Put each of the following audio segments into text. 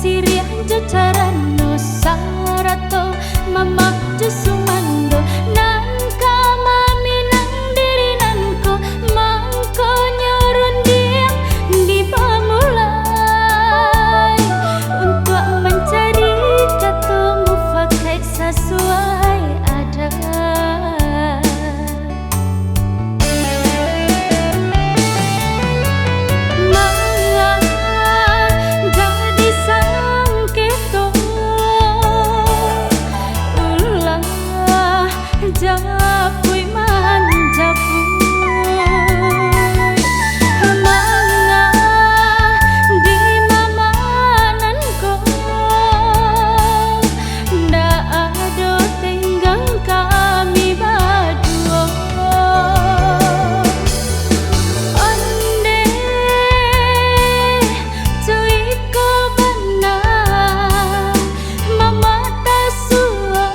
siriah jajaran no sarato mama jusumando nang kamami nang diri nanko mangko nyorun dia di pamulai untuk mencari kata mufakat sesuai adat. Japui man japui manga di mamanan ko nda ado tenggang kami berdua onde cuy ko benar mama tasua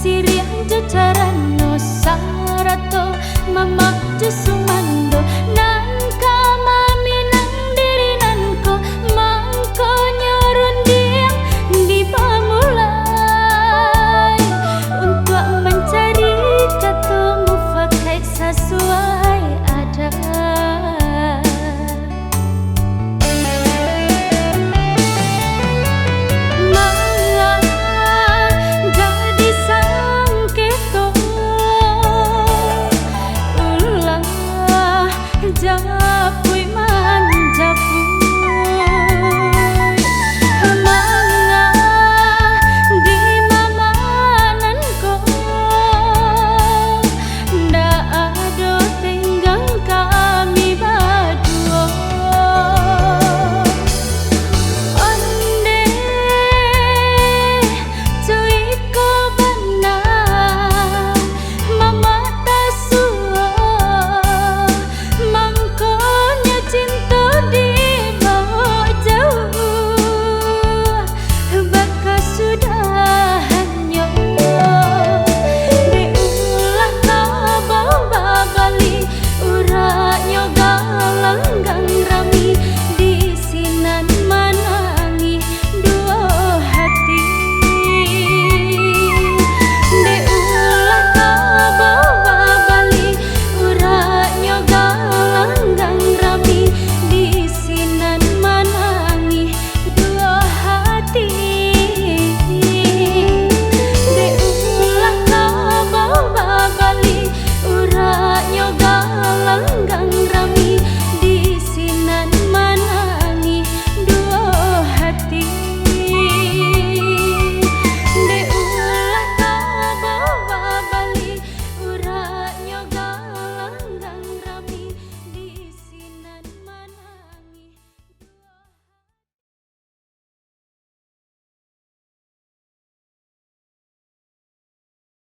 siriah jajaran no sarato mama jusumando nang kamami nang diri nanko mangko nyorun dia di pamulai untuk mencari kata mufakat sesuai adat. Jangan